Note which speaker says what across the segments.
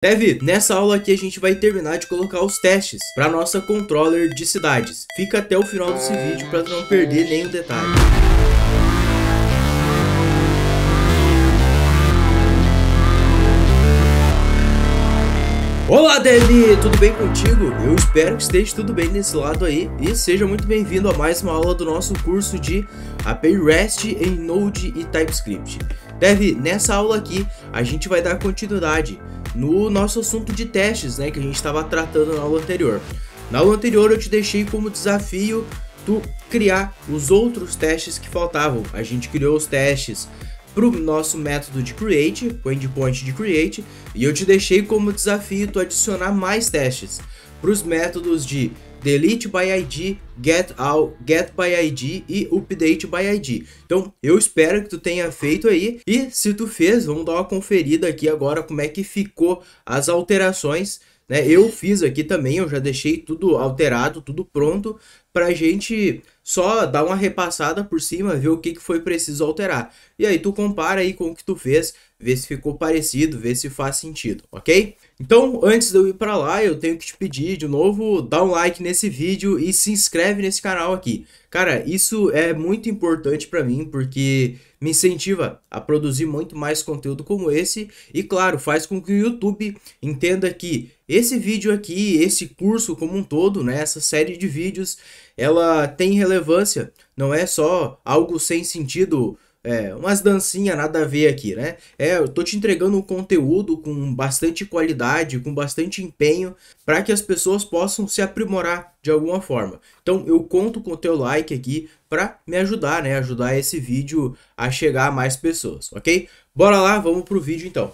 Speaker 1: Dev, nessa aula aqui a gente vai terminar de colocar os testes para nossa controller de cidades. Fica até o final desse vídeo para não perder nenhum detalhe. Olá, Dev! Tudo bem contigo? Eu espero que esteja tudo bem desse lado aí e seja muito bem-vindo a mais uma aula do nosso curso de API REST em Node e TypeScript. Dev, nessa aula aqui a gente vai dar continuidade no nosso assunto de testes, né, que a gente estava tratando na aula anterior. Na aula anterior eu te deixei como desafio tu criar os outros testes que faltavam. A gente criou os testes para o nosso método de create, o endpoint de create, e eu te deixei como desafio tu adicionar mais testes para os métodos de delete by id, get all, get by id e update by id. Então eu espero que tu tenha feito aí, e se tu fez, vamos dar uma conferida aqui agora como é que ficou as alterações, né? Eu fiz aqui também, eu já deixei tudo alterado, tudo pronto pra gente só dar uma repassada por cima, ver o que foi preciso alterar. E aí tu compara aí com o que tu fez, vê se ficou parecido, vê se faz sentido, ok? Então, antes de eu ir pra lá, eu tenho que te pedir de novo, dá um like nesse vídeo e se inscreve nesse canal aqui. Cara, isso é muito importante pra mim, porque me incentiva a produzir muito mais conteúdo como esse e, claro, faz com que o YouTube entenda que esse vídeo aqui, esse curso como um todo, né, essa série de vídeos, ela tem relevância, não é só algo sem sentido, umas dancinhas nada a ver aqui, né? Eu tô te entregando um conteúdo com bastante qualidade, com bastante empenho, para que as pessoas possam se aprimorar de alguma forma. Então eu conto com o teu like aqui para me ajudar, né? Ajudar esse vídeo a chegar a mais pessoas, ok? Bora lá, vamos pro vídeo então.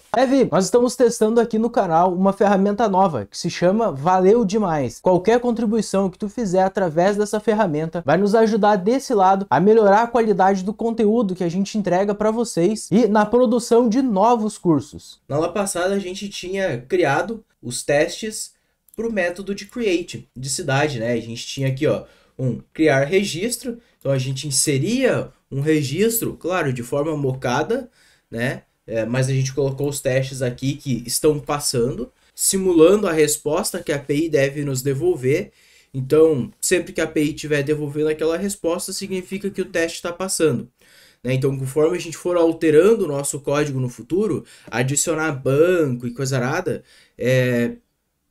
Speaker 2: Nós estamos testando aqui no canal uma ferramenta nova que se chama Valeu Demais. Qualquer contribuição que tu fizer através dessa ferramenta vai nos ajudar desse lado a melhorar a qualidade do conteúdo que a gente entrega para vocês e na produção de novos cursos.
Speaker 1: Na aula passada a gente tinha criado os testes para o método de create de cidade, né? A gente tinha aqui, ó, criar registro. Então a gente inseria um registro, claro, de forma mocada, né? Mas a gente colocou os testes aqui que estão passando, simulando a resposta que a API deve nos devolver. Então, sempre que a API estiver devolvendo aquela resposta, significa que o teste está passando, né? Então, conforme a gente for alterando o nosso código no futuro, adicionar banco e coisa arada,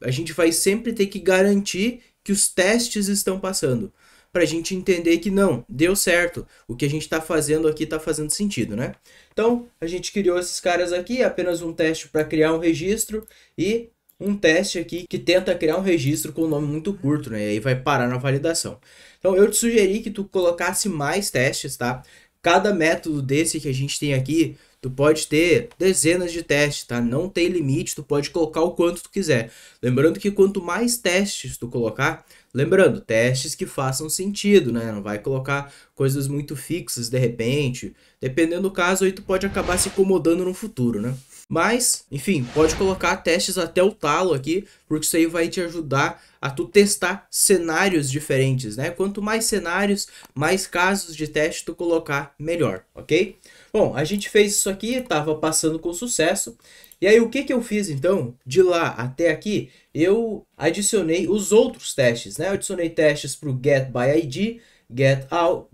Speaker 1: a gente vai sempre ter que garantir que os testes estão passando, para a gente entender que não, deu certo, o que a gente está fazendo aqui está fazendo sentido, né? Então, a gente criou esses caras aqui, apenas um teste para criar um registro e um teste aqui que tenta criar um registro com um nome muito curto, né? E aí vai parar na validação. Então, eu te sugeri que tu colocasse mais testes, tá? Cada método desse que a gente tem aqui, tu pode ter dezenas de testes, tá? Não tem limite, tu pode colocar o quanto tu quiser. Lembrando que quanto mais testes tu colocar, lembrando, testes que façam sentido, né? Não vai colocar coisas muito fixas de repente. Dependendo do caso, aí tu pode acabar se incomodando no futuro, né? Mas, enfim, pode colocar testes até o talo aqui, porque isso aí vai te ajudar a tu testar cenários diferentes, né? Quanto mais cenários, mais casos de teste tu colocar, melhor, ok? Bom, a gente fez isso aqui, estava passando com sucesso. E aí o que eu fiz então? De lá até aqui, eu adicionei os outros testes, né? Eu adicionei testes para o get by id, get all,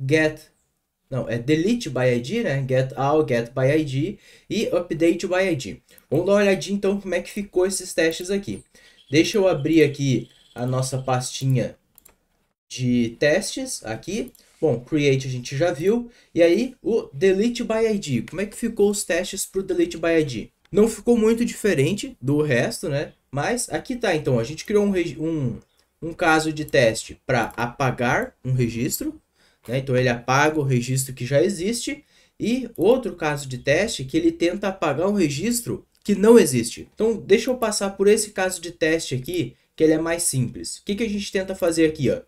Speaker 1: delete by id, né? Get all, get by id e update by id. Vamos dar uma olhadinha então como é que ficou esses testes aqui. Deixa eu abrir aqui a nossa pastinha de testes aqui. Bom, create a gente já viu. E aí o delete by id. Como é que ficou os testes para o delete by id? Não ficou muito diferente do resto, né? Mas aqui tá, então, a gente criou um caso de teste para apagar um registro, né? Então ele apaga o registro que já existe, e outro caso de teste que ele tenta apagar um registro que não existe. Então deixa eu passar por esse caso de teste aqui, que ele é mais simples. O que a gente tenta fazer aqui, ó?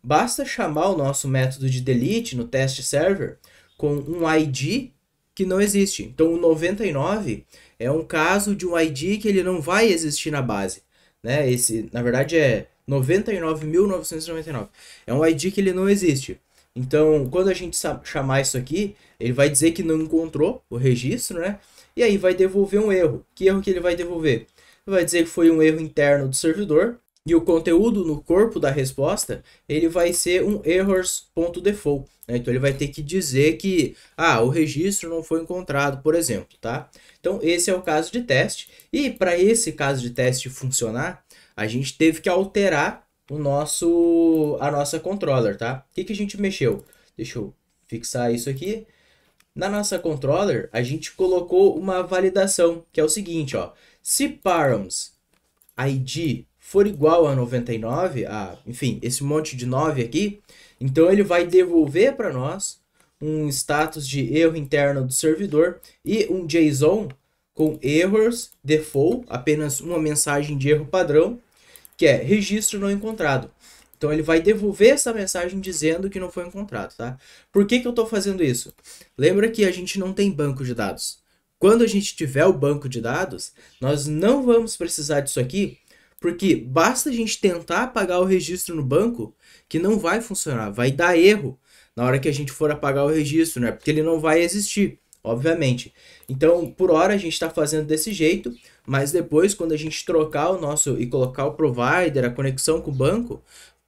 Speaker 1: Basta chamar o nosso método de delete no test server com um ID que não existe. Então o 99 é um caso de um ID que ele não vai existir na base, né? Esse, na verdade, é 99.999. É um ID que ele não existe. Então, quando a gente chamar isso aqui, ele vai dizer que não encontrou o registro, né? E aí vai devolver um erro. Que erro que ele vai devolver? vai dizer que foi um erro interno do servidor. E o conteúdo no corpo da resposta, ele vai ser um errors.default, né? Então ele vai ter que dizer que o registro não foi encontrado, por exemplo, tá? Então esse é o caso de teste. E para esse caso de teste funcionar, a gente teve que alterar a nossa controller, tá? O que a gente mexeu? Deixa eu fixar isso aqui. Na nossa controller, a gente colocou uma validação, que é o seguinte, ó. Se params id for igual a 99, enfim, esse monte de 9 aqui, então ele vai devolver para nós um status de erro interno do servidor e um JSON com errors default, apenas uma mensagem de erro padrão, que é registro não encontrado. Então ele vai devolver essa mensagem dizendo que não foi encontrado, tá? Por que eu estou fazendo isso? Lembra que a gente não tem banco de dados. Quando a gente tiver o banco de dados, nós não vamos precisar disso aqui, porque basta a gente tentar apagar o registro no banco que não vai funcionar, vai dar erro na hora que a gente for apagar o registro, né? Porque ele não vai existir, obviamente. Então, por hora a gente está fazendo desse jeito, mas depois quando a gente trocar o nosso e colocar o provider, a conexão com o banco,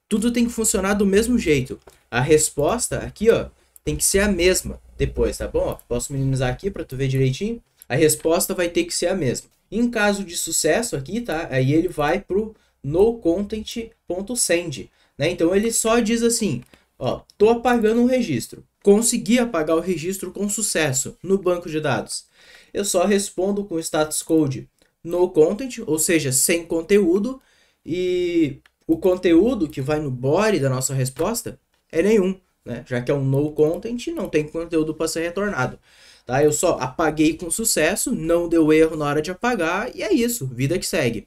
Speaker 1: tudo tem que funcionar do mesmo jeito. A resposta aqui, ó, tem que ser a mesma depois, tá bom? Ó, posso minimizar aqui para tu ver direitinho. A resposta vai ter que ser a mesma. Em caso de sucesso aqui, tá? Aí ele vai pro nocontent.send, né? Então ele só diz assim, ó, tô apagando um registro. Consegui apagar o registro com sucesso no banco de dados. Eu só respondo com o status code nocontent, ou seja, sem conteúdo, e o conteúdo que vai no body da nossa resposta é nenhum, né? Já que é um nocontent, não tem conteúdo para ser retornado. Tá? Eu só apaguei com sucesso, não deu erro na hora de apagar, e é isso, vida que segue.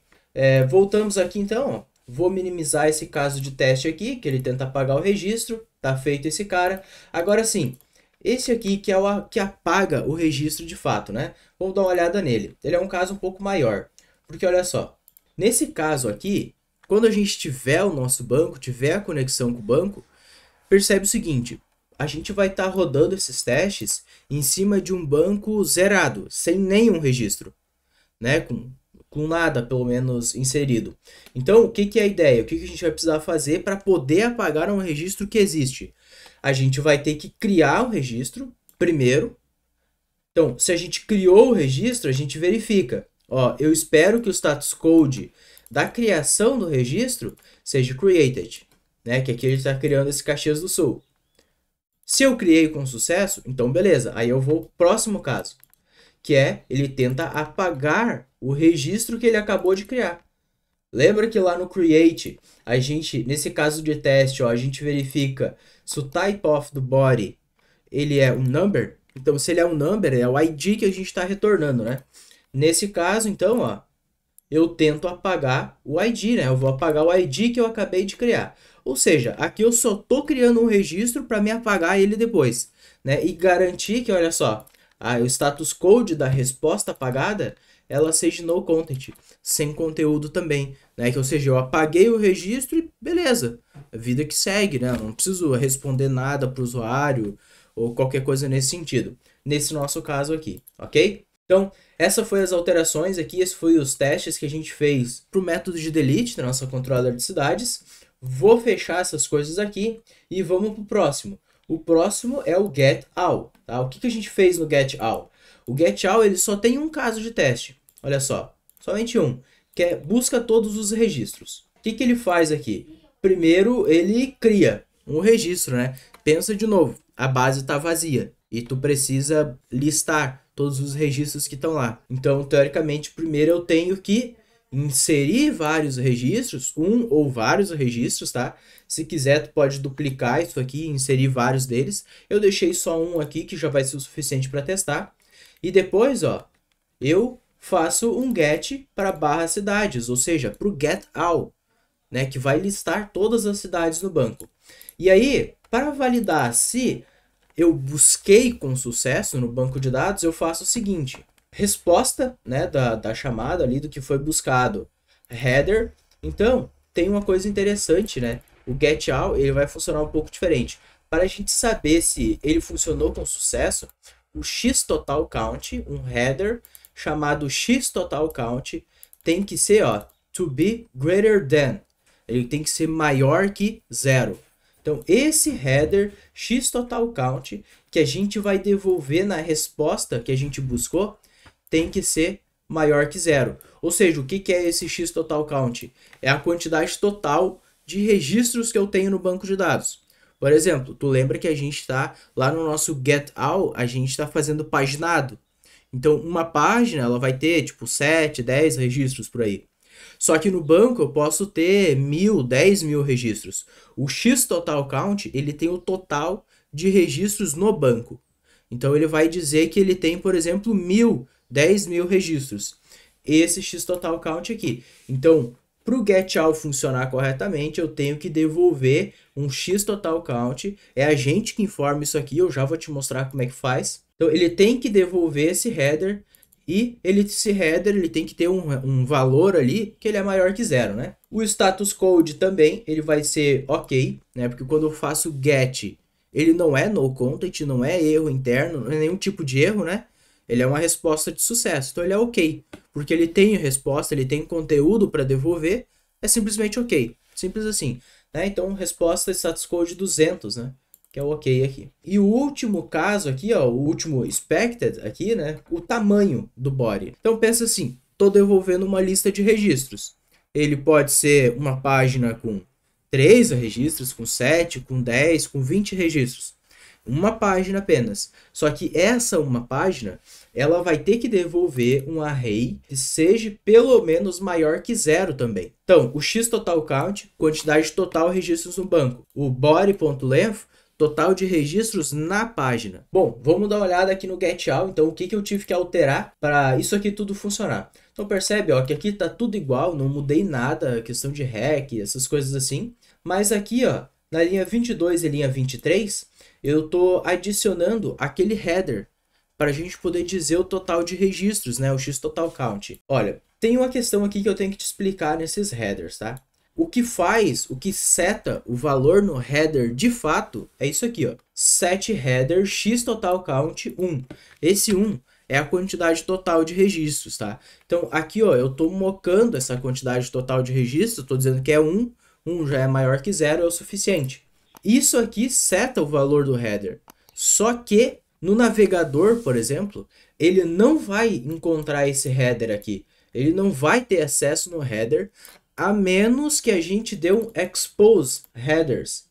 Speaker 1: Voltamos aqui então, ó. Vou minimizar esse caso de teste aqui, que ele tenta apagar o registro, tá feito esse cara. Agora sim, esse aqui que é o que apaga o registro de fato, né? Vamos dar uma olhada nele. Ele é um caso um pouco maior, porque olha só, nesse caso aqui, quando a gente tiver o nosso banco, tiver a conexão com o banco, percebe o seguinte, a gente vai estar rodando esses testes em cima de um banco zerado, sem nenhum registro, né? Com nada, pelo menos, inserido. Então, o que é a ideia? O que a gente vai precisar fazer para poder apagar um registro que existe? A gente vai ter que criar o registro primeiro. Então, se a gente criou o registro, a gente verifica. Ó, eu espero que o status code da criação do registro seja created, né? Que aqui ele está criando esse Caxias do Sul. Se eu criei com sucesso, então beleza. Aí eu vou pro próximo caso, que é ele tenta apagar o registro que ele acabou de criar. Lembra que lá no create, a gente, nesse caso de teste, ó, a gente verifica se o type of do body ele é um number. Então, se ele é um number, é o ID que a gente está retornando, né? Nesse caso, então, ó, eu tento apagar o ID, né? Eu vou apagar o ID que eu acabei de criar. Ou seja, aqui eu só estou criando um registro para me apagar ele depois, né? E garantir que, olha só, o status code da resposta apagada, ela seja no content, sem conteúdo também, né? Que, ou seja, eu apaguei o registro e beleza, a vida que segue, né? Não preciso responder nada para o usuário ou qualquer coisa nesse sentido, nesse nosso caso aqui, ok? Então, essas foram as alterações aqui, esses foram os testes que a gente fez para o método de delete da nossa controller de cidades. Vou fechar essas coisas aqui e vamos para o próximo. O próximo é o getAll. Tá? O que a gente fez no getAll? O getAll ele só tem um caso de teste. Olha só, somente um, que é busca todos os registros. O que ele faz aqui? Primeiro ele cria um registro, né? Pensa de novo, a base está vazia e tu precisa listar todos os registros que estão lá. Então, teoricamente, primeiro eu tenho que inserir vários registros, um ou vários registros, tá? Se quiser, tu pode duplicar isso aqui, inserir vários deles. Eu deixei só um aqui, que já vai ser o suficiente para testar. E depois, ó, eu faço um get para barra cidades, ou seja, para o getAll, né? Que vai listar todas as cidades no banco. E aí, para validar se eu busquei com sucesso no banco de dados, eu faço o seguinte. Resposta, né, da chamada ali do que foi buscado. Header. Então, tem uma coisa interessante, né? O getAll, ele vai funcionar um pouco diferente. Para a gente saber se ele funcionou com sucesso, o xTotalCount, um header chamado xTotalCount, tem que ser, ó, to be greater than. Ele tem que ser maior que 0. Então, esse header xTotalCount que a gente vai devolver na resposta que a gente buscou tem que ser maior que 0. Ou seja, o que é esse xTotalCount? É a quantidade total de registros que eu tenho no banco de dados. Por exemplo, tu lembra que a gente está lá no nosso getAll, a gente está fazendo paginado. Então, uma página ela vai ter tipo 7, 10 registros por aí. Só que no banco eu posso ter 1000, 10.000 registros. O xTotalCount ele tem o total de registros no banco. Então ele vai dizer que ele tem, por exemplo, 1000, 10.000 registros. Esse xTotalCount aqui. Então, para o getAll funcionar corretamente, eu tenho que devolver um xTotalCount. É a gente que informa isso aqui, eu já vou te mostrar como é que faz. Então ele tem que devolver esse header. E esse header ele tem que ter um valor ali que ele é maior que 0, né? O status code também ele vai ser ok, né? Porque quando eu faço get, ele não é no content, não é erro interno, não é nenhum tipo de erro, né? Ele é uma resposta de sucesso, então ele é ok. Porque ele tem resposta, ele tem conteúdo para devolver, é simplesmente ok. Simples assim, né? Então resposta status code 200, né? Que é o ok aqui. E o último caso aqui, ó, o último expected aqui, né, o tamanho do body. Então pensa assim, tô devolvendo uma lista de registros. Ele pode ser uma página com 3 registros, com 7, com 10, com 20 registros. Uma página apenas. Só que essa uma página, ela vai ter que devolver um array que seja pelo menos maior que 0 também. Então, o xTotalCount, quantidade total de registros no banco. O body.length, total de registros na página. Bom, vamos dar uma olhada aqui no getAll. Então, o que eu tive que alterar para isso aqui tudo funcionar? Então, percebe ó, que aqui tá tudo igual, não mudei nada, questão de REC, essas coisas assim. Mas aqui, ó, na linha 22 e linha 23, eu tô adicionando aquele header para a gente poder dizer o total de registros, né? O xTotalCount. Olha, tem uma questão aqui que eu tenho que te explicar nesses headers, tá? O que faz, o que seta o valor no header de fato é isso aqui, ó. Set header xTotalCount 1. Esse 1 é a quantidade total de registros, tá? Então aqui, ó, eu tô mocando essa quantidade total de registros, tô dizendo que é 1, 1 já é maior que 0, é o suficiente. Isso aqui seta o valor do header. Só que no navegador, por exemplo, ele não vai encontrar esse header aqui. Ele não vai ter acesso no header, a menos que a gente dê um expose headers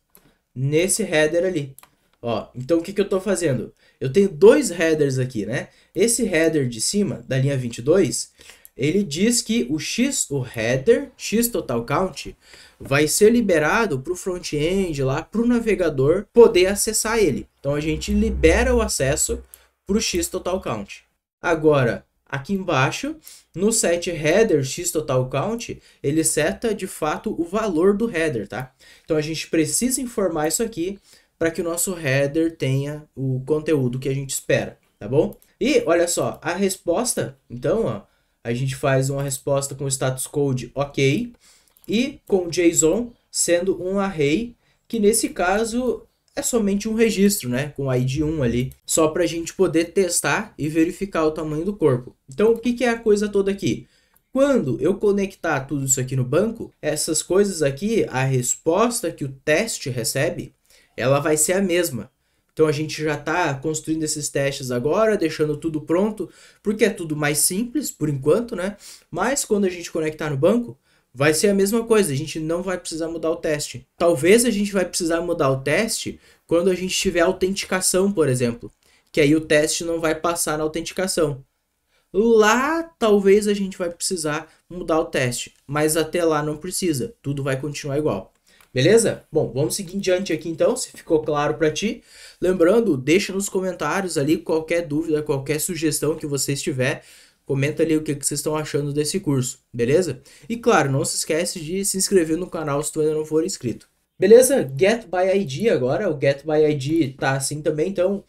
Speaker 1: nesse header ali. Ó, então o que eu estou fazendo? Eu tenho dois headers aqui, né? Esse header de cima, da linha 22, ele diz que o header xTotalCount vai ser liberado para o front-end, lá para o navegador poder acessar ele. Então a gente libera o acesso para o xTotalCount. Agora, aqui embaixo, no set header xTotalCount, ele seta de fato o valor do header, tá? Então a gente precisa informar isso aqui para que o nosso header tenha o conteúdo que a gente espera, tá bom? E olha só, a resposta, então, ó, a gente faz uma resposta com status code ok e com JSON sendo um array que nesse caso é somente um registro, né, com ID 1 ali, só para a gente poder testar e verificar o tamanho do corpo. Então, o que é a coisa toda aqui? Quando eu conectar tudo isso aqui no banco, essas coisas aqui, a resposta que o teste recebe, ela vai ser a mesma. Então, a gente já está construindo esses testes agora, deixando tudo pronto, porque é tudo mais simples, por enquanto, né? Mas, quando a gente conectar no banco, vai ser a mesma coisa, a gente não vai precisar mudar o teste. Talvez a gente vai precisar mudar o teste quando a gente tiver autenticação, por exemplo. Que aí o teste não vai passar na autenticação. Lá, talvez a gente vai precisar mudar o teste. Mas até lá não precisa, tudo vai continuar igual. Beleza? Bom, vamos seguir em diante aqui então, se ficou claro para ti. Lembrando, deixa nos comentários ali qualquer dúvida, qualquer sugestão que vocês tiverem. Comenta ali o que vocês estão achando desse curso, beleza? E claro, não se esquece de se inscrever no canal se tu ainda não for inscrito. Beleza? Get by ID agora, o Get by ID tá assim também, então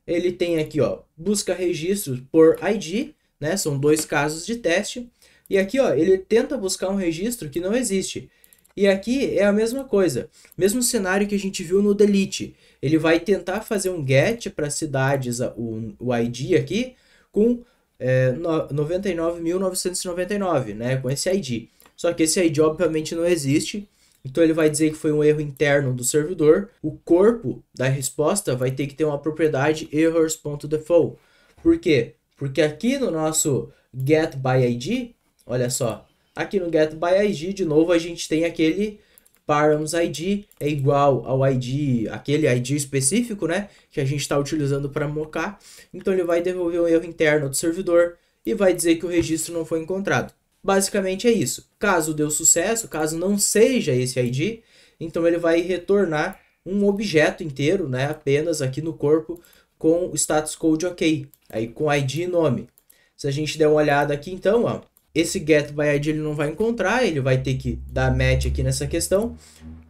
Speaker 1: ele tem aqui, ó, busca registros por ID, né? São dois casos de teste. E aqui, ó, ele tenta buscar um registro que não existe. E aqui é a mesma coisa, mesmo cenário que a gente viu no delete. Ele vai tentar fazer um get para cidades, o ID aqui, com 99.999, né, com esse ID. Só que esse ID obviamente não existe, então ele vai dizer que foi um erro interno do servidor. O corpo da resposta vai ter que ter uma propriedade errors.default. Por quê? Porque aqui no nosso getById, olha só, aqui no getById, de novo, a gente tem aquele params ID é igual ao ID, aquele ID específico, né, que a gente está utilizando para mocar. Então ele vai devolver um erro interno do servidor e vai dizer que o registro não foi encontrado. Basicamente é isso. Caso deu sucesso, caso não seja esse ID, então ele vai retornar um objeto inteiro, né, apenas aqui no corpo com o status code ok, aí com ID e nome. Se a gente der uma olhada aqui então, ó, esse getById ele não vai encontrar, ele vai ter que dar match aqui nessa questão.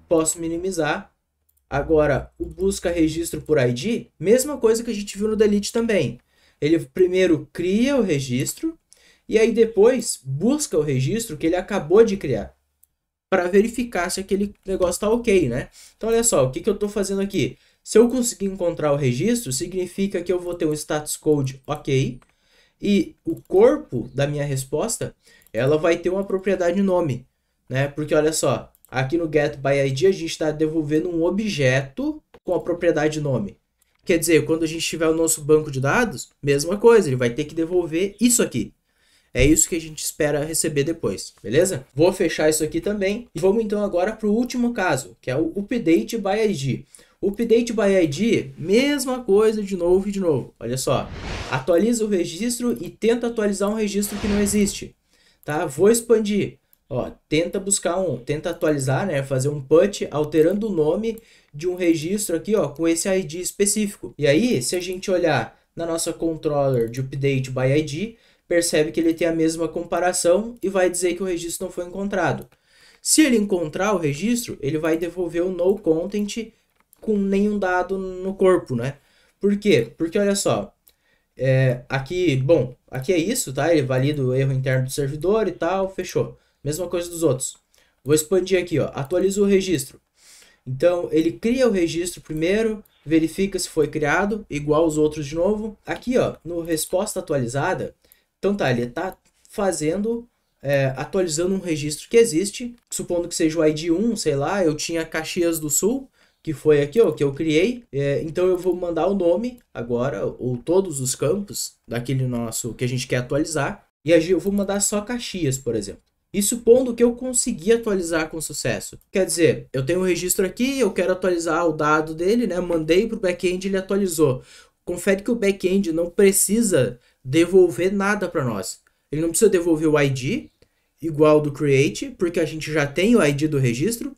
Speaker 1: Posso minimizar. Agora, o busca registro por ID, mesma coisa que a gente viu no delete também. Ele primeiro cria o registro e aí depois busca o registro que ele acabou de criar para verificar se aquele negócio está ok, né? Então, olha só, o que eu estou fazendo aqui? Se eu conseguir encontrar o registro, significa que eu vou ter um status code ok. E o corpo da minha resposta, ela vai ter uma propriedade nome, né? Porque olha só, aqui no getById a gente está devolvendo um objeto com a propriedade nome. Quer dizer, quando a gente tiver o nosso banco de dados, mesma coisa, ele vai ter que devolver isso aqui. É isso que a gente espera receber depois, beleza? Vou fechar isso aqui também. E vamos então agora para o último caso, que é o updateById. O updateById, mesma coisa de novo e de novo. Olha só, atualiza o registro e tenta atualizar um registro que não existe. Tá? Vou expandir. Ó, tenta atualizar, né? Fazer um put alterando o nome de um registro aqui, ó, com esse ID específico. E aí, se a gente olhar na nossa controller de updateById, percebe que ele tem a mesma comparação e vai dizer que o registro não foi encontrado. Se ele encontrar o registro, ele vai devolver o no content com nenhum dado no corpo, né? Por quê? Porque olha só, aqui é isso, tá? Ele valida o erro interno do servidor e tal, fechou. Mesma coisa dos outros. Vou expandir aqui, ó, atualiza o registro. Então, ele cria o registro primeiro, verifica se foi criado, igual os outros de novo. Aqui, ó, no resposta atualizada, então tá, ele tá fazendo, atualizando um registro que existe, supondo que seja o ID 1, sei lá, eu tinha Caxias do Sul, que foi aqui, ó, que eu criei. Então eu vou mandar o nome agora, ou todos os campos daquele nosso que a gente quer atualizar. E eu vou mandar só Caxias, por exemplo. E supondo que eu consegui atualizar com sucesso. Quer dizer, eu tenho um registro aqui, eu quero atualizar o dado dele, né? Mandei para o back-end, ele atualizou. Confere que o back-end não precisa devolver nada para nós. Ele não precisa devolver o ID igual do create, porque a gente já tem o ID do registro.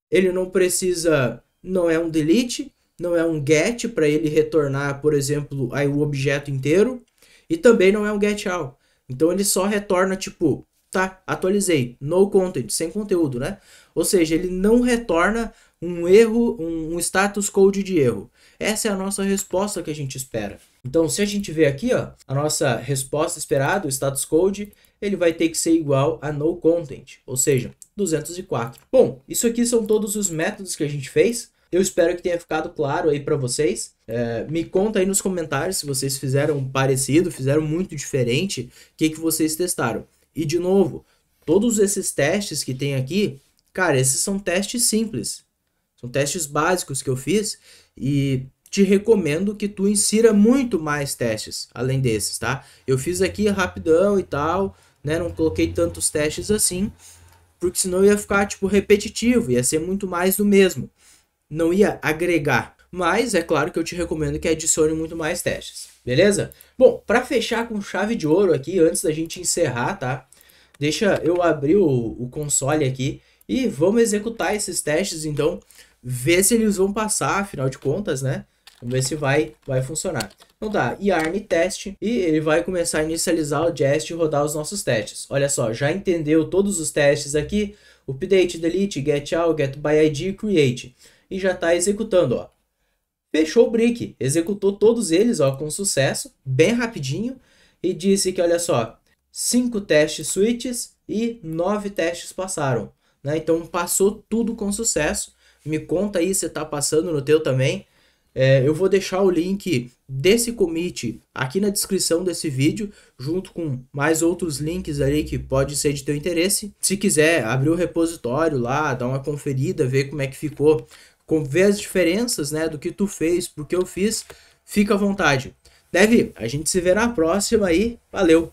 Speaker 1: Ele não precisa, não é um delete, não é um get para ele retornar, por exemplo, aí o objeto inteiro. E também não é um get all. Então ele só retorna tipo, tá, atualizei, no content, sem conteúdo, né? Ou seja, ele não retorna um erro, um status code de erro. Essa é a nossa resposta que a gente espera. Então, se a gente ver aqui, ó, a nossa resposta esperada, o status code, ele vai ter que ser igual a no content, ou seja, 204. Bom, isso aqui são todos os métodos que a gente fez. Eu espero que tenha ficado claro aí para vocês. Me conta aí nos comentários se vocês fizeram parecido, fizeram muito diferente, o que vocês testaram. E de novo, todos esses testes que tem aqui, cara, esses são testes simples. São testes básicos que eu fiz e te recomendo que tu insira muito mais testes além desses, tá? Eu fiz aqui rapidão e tal, né? Não coloquei tantos testes assim, porque senão ia ficar tipo repetitivo, ia ser muito mais do mesmo. Não ia agregar. Mas é claro que eu te recomendo que adicione muito mais testes, beleza? Bom, para fechar com chave de ouro aqui, antes da gente encerrar, tá? Deixa eu abrir o console aqui e vamos executar esses testes, então, ver se eles vão passar, afinal de contas, né? Vamos ver se vai funcionar. Então tá, yarn test, e ele vai começar a inicializar o Jest e rodar os nossos testes. Olha só, já entendeu todos os testes aqui, update, delete, get all, getById, create. E já está executando, ó. Fechou o brick, executou todos eles, ó, com sucesso, bem rapidinho, e disse que, olha só, 5 testes switches e 9 testes passaram, né? Então passou tudo com sucesso. Me conta aí se tá passando no teu também. Eu vou deixar o link desse commit aqui na descrição desse vídeo, junto com mais outros links ali que pode ser de teu interesse. Se quiser abrir o repositório lá, dar uma conferida, ver como é que ficou, ver as diferenças, né, do que tu fez pro que eu fiz, fica à vontade. Dev, a gente se vê na próxima aí, valeu!